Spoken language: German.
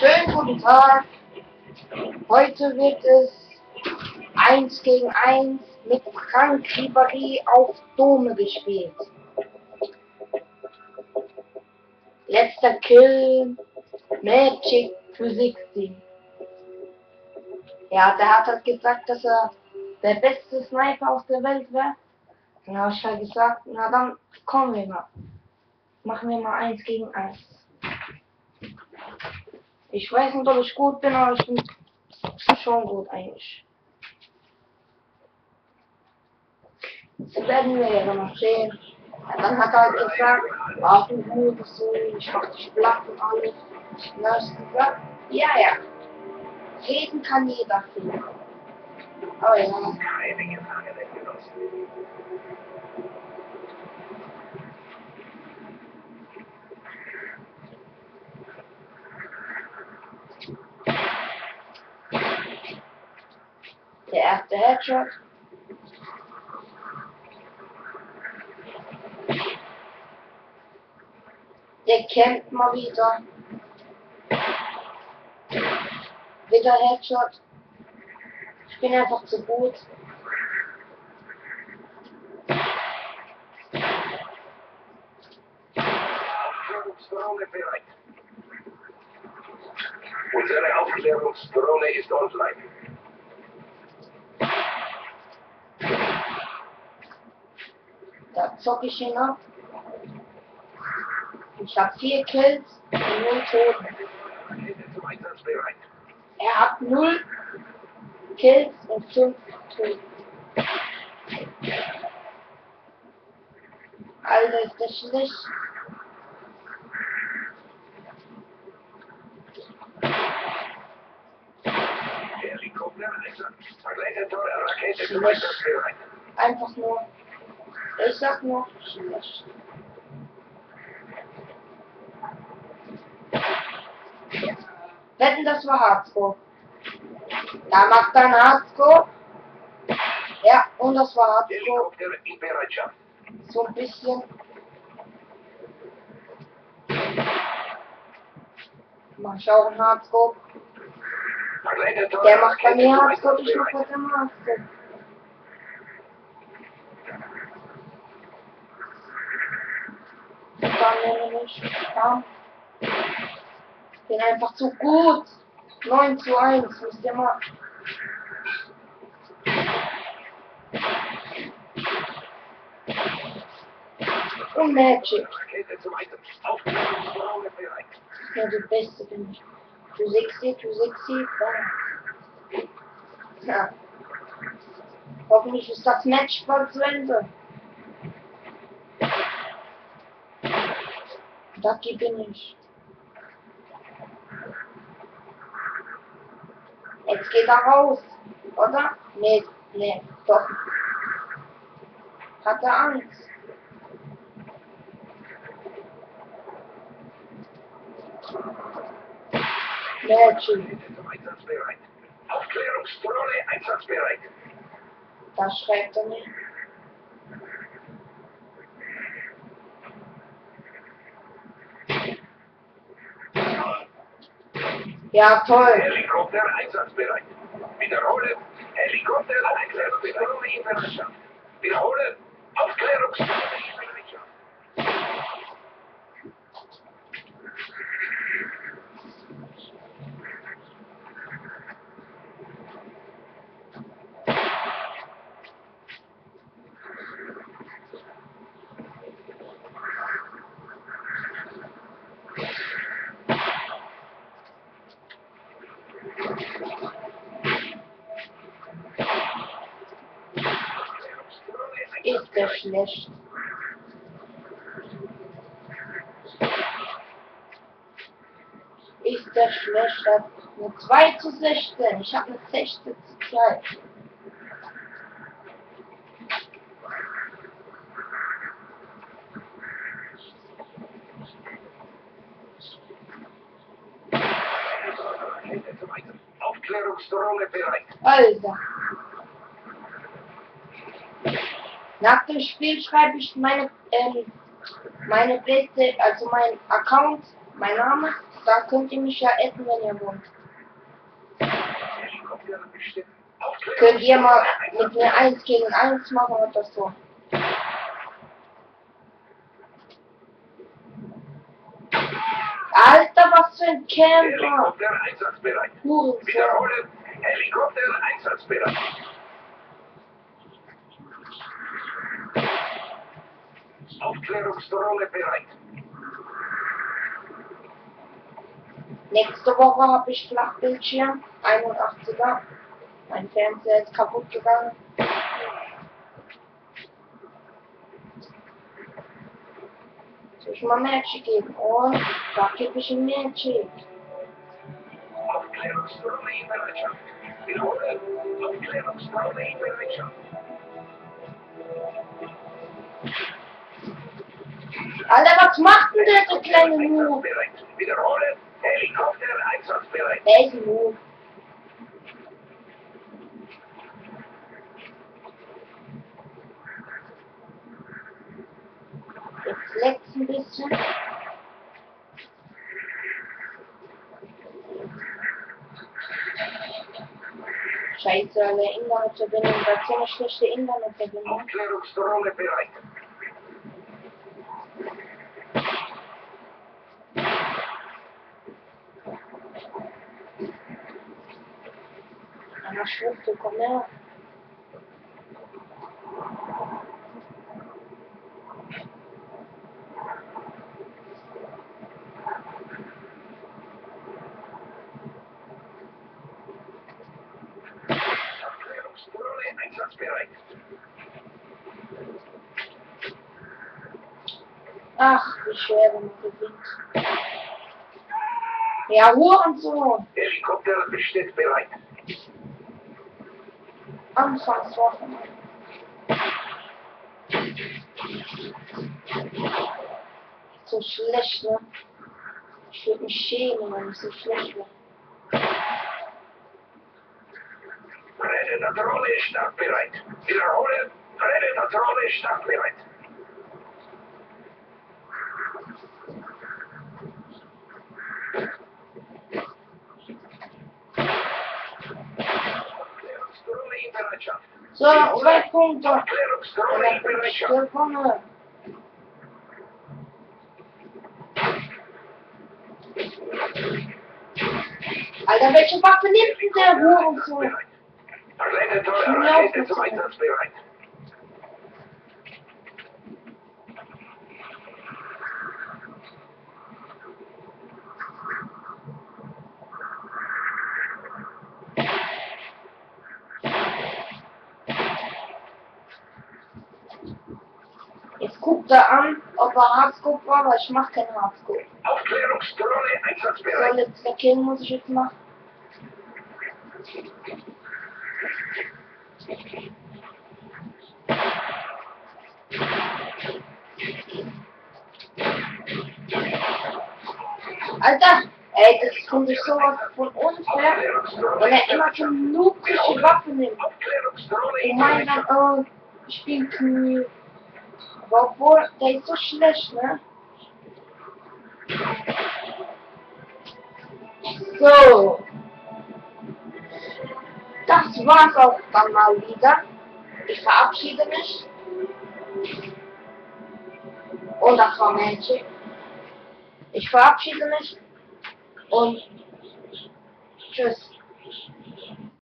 Schönen guten Tag. Heute wird es 1 gegen 1 mit Frank Ribéry auf Dome gespielt. Letzter Kill, Magic 360. Ja, der hat halt gesagt, dass er der beste Sniper auf der Welt wäre. Dann habe ich halt gesagt, na dann kommen wir mal. Machen wir mal 1 gegen 1. Ich weiß nicht, ob ich gut bin, aber ich bin schon gut eigentlich. Das werden wir ja noch sehen. Dann hat er halt gesagt, ach du gut, so, ich mach dich platt und alles. Und dann habe ich gesagt, ja, ja. Reden kann jeder viel. Oh ja. Der erste Headshot. Der kämpft mal wieder. Wieder Headshot. Ich bin einfach zu gut. Unsere Aufklärungsdrohne ist online. Da zocke ich ihn ab. Ich habe 4 Kills und 0 Toten. Zum Einsatz bereit. Er hat 0 Kills und 5 Toten. Alter, ist das schlecht. Helikopter Einsatz. Begleitete Rakete zum Einsatz bereit. Einfach nur. Ich sag nur schlecht. Wetten, das war Hardscope. Da macht er ein Hardscope. Ja, und das war Hardscope. Helikopter in Bereitschaft. So ein bisschen. Mach ich auch einen Hardscope. Begleitete Der macht bei Rakete mir zum Hardscope, Einsatz ich mach bereit. bei dem Hardscope. Dann nicht. Ja. Bin einfach zu gut. 9:1, müsst ihr mal. Und Magic. Rakete zum Einsatz. Aufklärungsdrohne bereit. Ja, die beste bin ich. 260, ja. Hoffentlich ist das Match bald zu Ende. Ducky bin ich. Jetzt geht er raus, oder? Nee, doch. Hat er Angst? Magic. Rakete zum Einsatz bereit. Aufklärungsdrohne einsatzbereit. Da schreibt er nicht. Ja, toll. Helikopter einsatzbereit. Wiederhole. Helikopter Aufklärungsdrohne in Bereitschaft. Wiederhole. Aufklärungsdrohne in Bereitschaft. Ist der schlecht. Ist der schlecht. Er hat nur 2:16. Ich habe eine 16:2. Aufklärungsdrohne bereit. Alter. Nach dem Spiel schreibe ich meine Playstation, also mein Account, mein Name Da könnt ihr mich ja adden, wenn ihr wollt. Helikopter bestimmt. Könnt ihr mal mit mir 1 gegen 1 machen oder so. Alter, was für ein Camper! Helikopter einsatzbereit. Hurensohn. Wiederhole. Helikopter einsatzbereit. Aufklärungsdrohne bereit. Nächste Woche habe ich Flachbildschirm, 81er. Mein Fernseher ist kaputt gegangen. Soll ich mal Magic geben? Und da gebe ich ihm Magic. Aufklärungsdrohne in Bereitschaft. Wiederhole. Aufklärungsdrohne in Bereitschaft. Alter, was macht denn der so kleine Noob? Einsatzbereit. Wiederhole. Helikopter einsatzbereit. Der ist ein Noob. Jetzt leckt's ein bisschen. Scheiße, eine Internetverbindung. Das ist so eine schlechte Internetverbindung. Aufklärungsdrohne bereit. Einer Schwuchtel, komm her. Aufklärungsdrohne einsatzbereit. Ach, wie schwer, wenn man gewinnt. Ja, Hurensohn. Helikopter bestimmt bereit. Anfangswaffe. So schlecht, ne? Ich würde mich schämen, wenn ich so schlecht wäre. Predator-Drohne startbereit. Wiederhole. Predator-Drohne startbereit. Aufklärungsdrohne in Bereitschaft. So, 2 Punkte. Und Aufklärungsdrohne dann in bin ich Bereitschaft. gewonnen. Alter, welche Waffe nimmt denn der Hurensohn? Predator-Rakete zum Einsatz bereit. Jetzt guckt er an, ob er Hardscope war, aber ich mach keinen Hardscope. Aufklärungsdrohne So, einsatzbereit. letzter Kill muss ich jetzt machen. Alter, ey, das finde ich sowas von unfair, wenn er immer so nuklische Waffen nimmt. Aufklärungsdrohne Ich in meine Bereitschaft. dann, oh, ich bin cool. Aber obwohl, der ist so schlecht, ne? So. Das war's auch dann mal wieder. Ich verabschiede mich. Und das war Magic. Ich verabschiede mich. Und tschüss.